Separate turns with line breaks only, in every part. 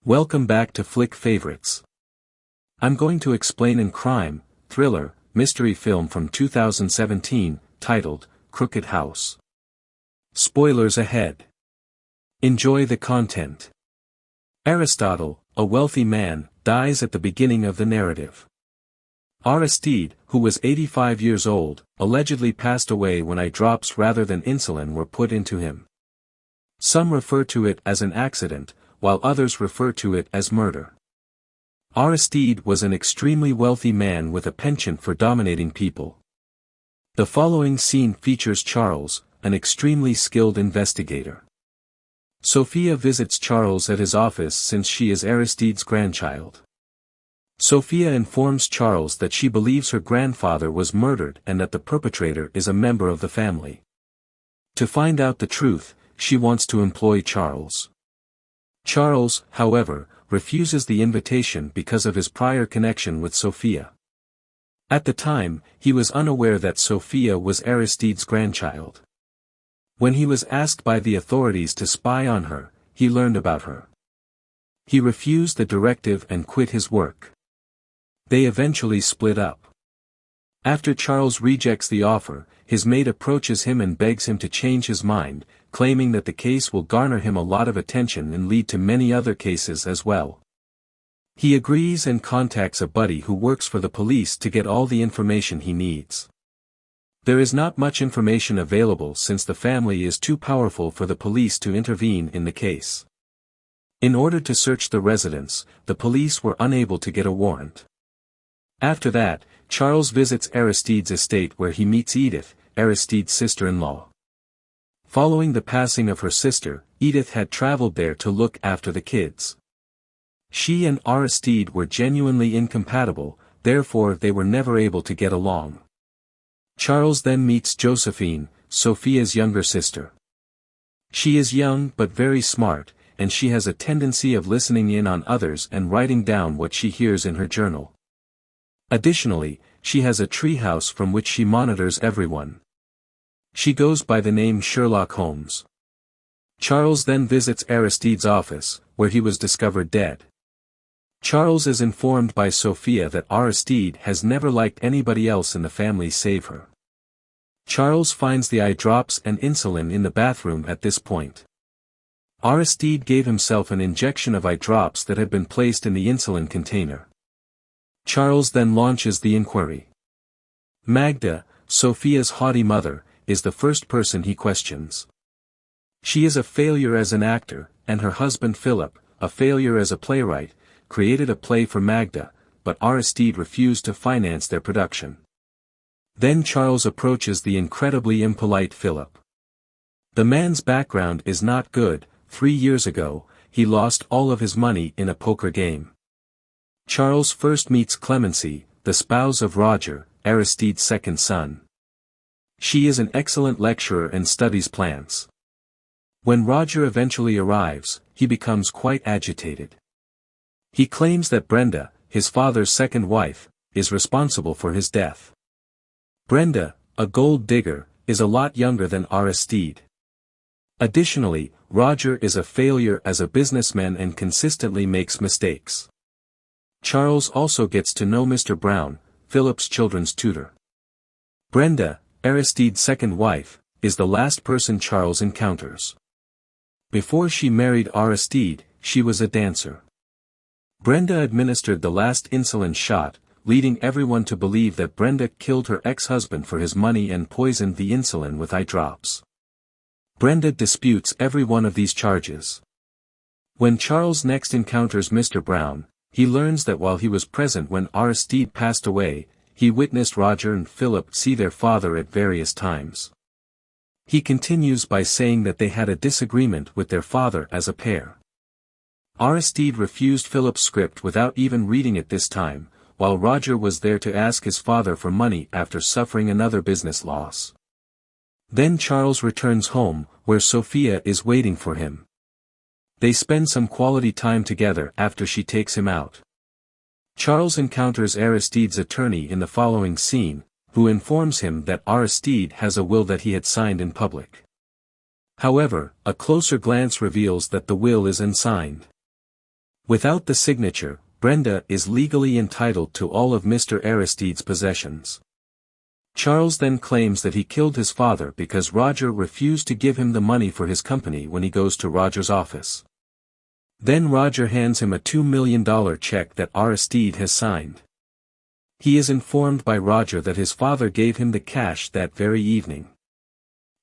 Welcome back to Flick Favorites. I'm going to explain a crime, thriller, mystery film from 2017, titled, Crooked House. Spoilers ahead. Enjoy the content. Aristotle, a wealthy man, dies at the beginning of the narrative. Aristide, who was 85 years old, allegedly passed away when eye drops rather than insulin were put into him. Some refer to it as an accident, while others refer to it as murder. Aristide was an extremely wealthy man with a penchant for dominating people. The following scene features Charles, an extremely skilled investigator. Sophia visits Charles at his office since she is Aristide's grandchild. Sophia informs Charles that she believes her grandfather was murdered and that the perpetrator is a member of the family. To find out the truth, she wants to employ Charles. Charles, however, refuses the invitation because of his prior connection with Sophia. At the time, he was unaware that Sophia was Aristide's grandchild. When he was asked by the authorities to spy on her, he learned about her. He refused the directive and quit his work. They eventually split up. After Charles rejects the offer, his mate approaches him and begs him to change his mind, claiming that the case will garner him a lot of attention and lead to many other cases as well. He agrees and contacts a buddy who works for the police to get all the information he needs. There is not much information available since the family is too powerful for the police to intervene in the case. In order to search the residence, the police were unable to get a warrant. After that, Charles visits Aristide's estate where he meets Edith, Aristide's sister-in-law. Following the passing of her sister, Edith had traveled there to look after the kids. She and Aristide were genuinely incompatible, therefore they were never able to get along. Charles then meets Josephine, Sophia's younger sister. She is young but very smart, and she has a tendency of listening in on others and writing down what she hears in her journal. Additionally, she has a treehouse from which she monitors everyone. She goes by the name Sherlock Holmes. Charles then visits Aristide's office, where he was discovered dead. Charles is informed by Sophia that Aristide has never liked anybody else in the family save her. Charles finds the eye drops and insulin in the bathroom at this point. Aristide gave himself an injection of eye drops that had been placed in the insulin container. Charles then launches the inquiry. Magda, Sophia's haughty mother, is the first person he questions. She is a failure as an actor, and her husband Philip, a failure as a playwright, created a play for Magda, but Aristide refused to finance their production. Then Charles approaches the incredibly impolite Philip. The man's background is not good. 3 years ago, he lost all of his money in a poker game. Charles first meets Clemency, the spouse of Roger, Aristide's second son. She is an excellent lecturer and studies plants. When Roger eventually arrives, he becomes quite agitated. He claims that Brenda, his father's second wife, is responsible for his death. Brenda, a gold digger, is a lot younger than Aristide. Additionally, Roger is a failure as a businessman and consistently makes mistakes. Charles also gets to know Mr. Brown, Philip's children's tutor. Brenda, Aristide's second wife, is the last person Charles encounters. Before she married Aristide, she was a dancer. Brenda administered the last insulin shot, leading everyone to believe that Brenda killed her ex-husband for his money and poisoned the insulin with eye drops. Brenda disputes every one of these charges. When Charles next encounters Mr. Brown, he learns that while he was present when Aristide passed away, he witnessed Roger and Philip see their father at various times. He continues by saying that they had a disagreement with their father as a pair. Aristide refused Philip's script without even reading it this time, while Roger was there to ask his father for money after suffering another business loss. Then Charles returns home, where Sophia is waiting for him. They spend some quality time together after she takes him out. Charles encounters Aristide's attorney in the following scene, who informs him that Aristide has a will that he had signed in public. However, a closer glance reveals that the will is unsigned. Without the signature, Brenda is legally entitled to all of Mr. Aristide's possessions. Charles then claims that he killed his father because Roger refused to give him the money for his company when he goes to Roger's office. Then Roger hands him a $2 million check that Aristide has signed. He is informed by Roger that his father gave him the cash that very evening.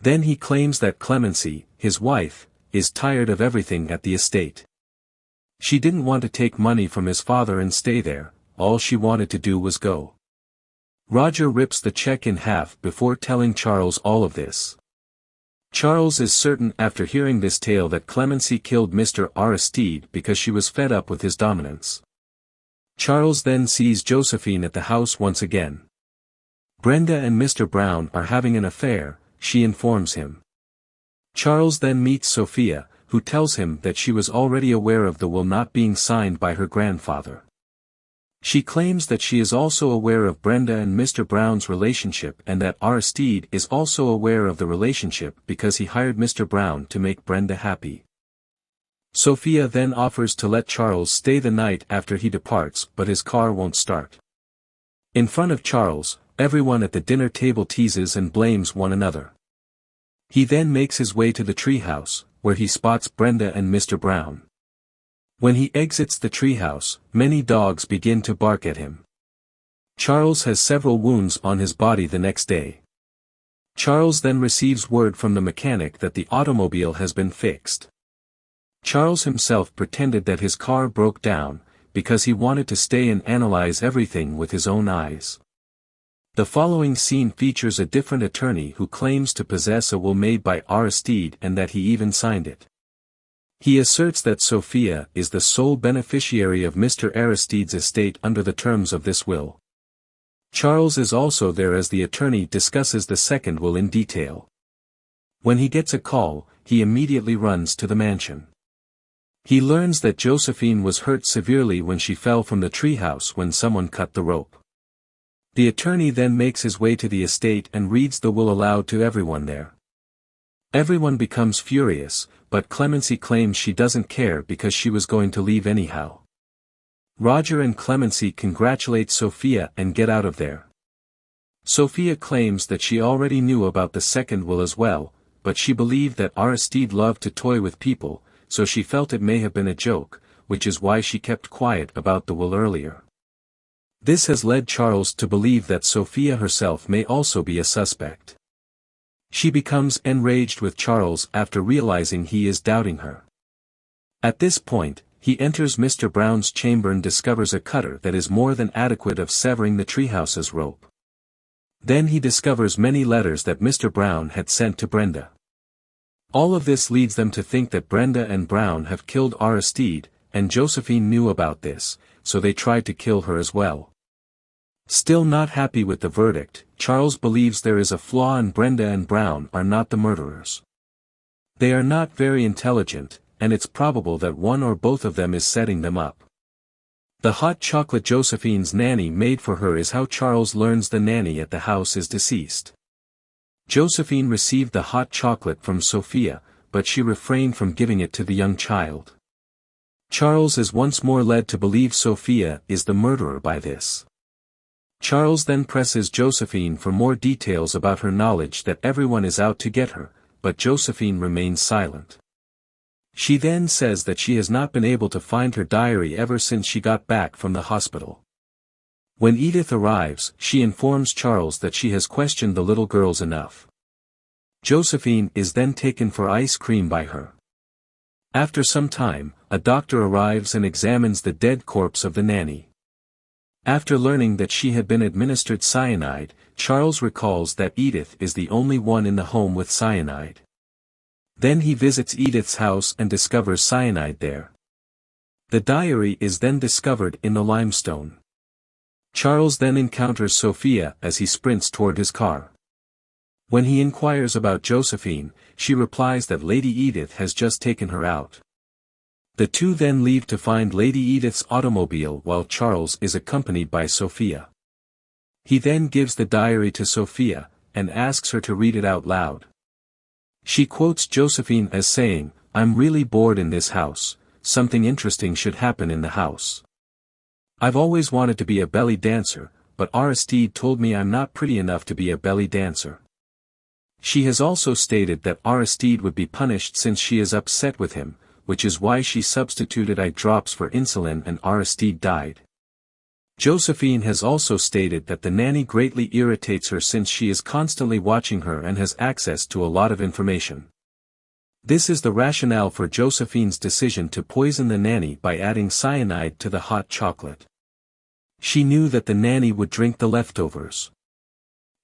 Then he claims that Clemency, his wife, is tired of everything at the estate. She didn't want to take money from his father and stay there, all she wanted to do was go. Roger rips the check in half before telling Charles all of this. Charles is certain after hearing this tale that Clemency killed Mr. Aristide because she was fed up with his dominance. Charles then sees Josephine at the house once again. Brenda and Mr. Brown are having an affair, she informs him. Charles then meets Sophia, who tells him that she was already aware of the will not being signed by her grandfather. She claims that she is also aware of Brenda and Mr. Brown's relationship and that Aristide is also aware of the relationship because he hired Mr. Brown to make Brenda happy. Sophia then offers to let Charles stay the night after he departs, but his car won't start. In front of Charles, everyone at the dinner table teases and blames one another. He then makes his way to the treehouse, where he spots Brenda and Mr. Brown. When he exits the treehouse, many dogs begin to bark at him. Charles has several wounds on his body the next day. Charles then receives word from the mechanic that the automobile has been fixed. Charles himself pretended that his car broke down, because he wanted to stay and analyze everything with his own eyes. The following scene features a different attorney who claims to possess a will made by Aristide and that he even signed it. He asserts that Sophia is the sole beneficiary of Mr. Aristide's estate under the terms of this will. Charles is also there as the attorney discusses the second will in detail. When he gets a call, he immediately runs to the mansion. He learns that Josephine was hurt severely when she fell from the treehouse when someone cut the rope. The attorney then makes his way to the estate and reads the will aloud to everyone there. Everyone becomes furious, but Clemency claims she doesn't care because she was going to leave anyhow. Roger and Clemency congratulate Sophia and get out of there. Sophia claims that she already knew about the second will as well, but she believed that Aristide loved to toy with people, so she felt it may have been a joke, which is why she kept quiet about the will earlier. This has led Charles to believe that Sophia herself may also be a suspect. She becomes enraged with Charles after realizing he is doubting her. At this point, he enters Mr. Brown's chamber and discovers a cutter that is more than adequate of severing the treehouse's rope. Then he discovers many letters that Mr. Brown had sent to Brenda. All of this leads them to think that Brenda and Brown have killed Aristide, and Josephine knew about this, so they tried to kill her as well. Still not happy with the verdict, Charles believes there is a flaw and Brenda and Brown are not the murderers. They are not very intelligent, and it's probable that one or both of them is setting them up. The hot chocolate Josephine's nanny made for her is how Charles learns the nanny at the house is deceased. Josephine received the hot chocolate from Sophia, but she refrained from giving it to the young child. Charles is once more led to believe Sophia is the murderer by this. Charles then presses Josephine for more details about her knowledge that everyone is out to get her, but Josephine remains silent. She then says that she has not been able to find her diary ever since she got back from the hospital. When Edith arrives, she informs Charles that she has questioned the little girls enough. Josephine is then taken for ice cream by her. After some time, a doctor arrives and examines the dead corpse of the nanny. After learning that she had been administered cyanide, Charles recalls that Edith is the only one in the home with cyanide. Then he visits Edith's house and discovers cyanide there. The diary is then discovered in the limestone. Charles then encounters Sophia as he sprints toward his car. When he inquires about Josephine, she replies that Lady Edith has just taken her out. The two then leave to find Lady Edith's automobile while Charles is accompanied by Sophia. He then gives the diary to Sophia, and asks her to read it out loud. She quotes Josephine as saying, "I'm really bored in this house, something interesting should happen in the house. I've always wanted to be a belly dancer, but Aristide told me I'm not pretty enough to be a belly dancer. She has also stated that Aristide would be punished since she is upset with him, which is why she substituted eye drops for insulin and Aristide died. Josephine has also stated that the nanny greatly irritates her since she is constantly watching her and has access to a lot of information. This is the rationale for Josephine's decision to poison the nanny by adding cyanide to the hot chocolate. She knew that the nanny would drink the leftovers.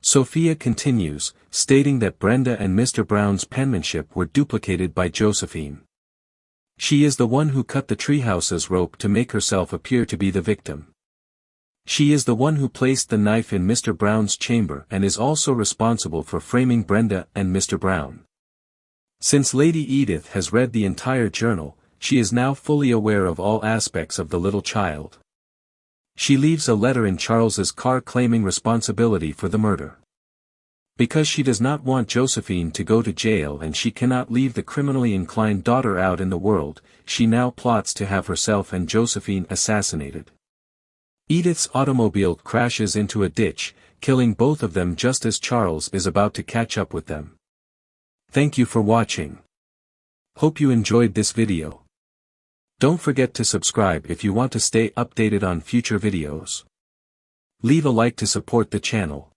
Sophia continues, stating that Brenda and Mr. Brown's penmanship were duplicated by Josephine. She is the one who cut the treehouse's rope to make herself appear to be the victim. She is the one who placed the knife in Mr. Brown's chamber and is also responsible for framing Brenda and Mr. Brown. Since Lady Edith has read the entire journal, she is now fully aware of all aspects of the little child. She leaves a letter in Charles's car claiming responsibility for the murder. Because she does not want Josephine to go to jail and she cannot leave the criminally inclined daughter out in the world, she now plots to have herself and Josephine assassinated. Edith's automobile crashes into a ditch, killing both of them just as Charles is about to catch up with them. Thank you for watching. Hope you enjoyed this video. Don't forget to subscribe if you want to stay updated on future videos. Leave a like to support the channel.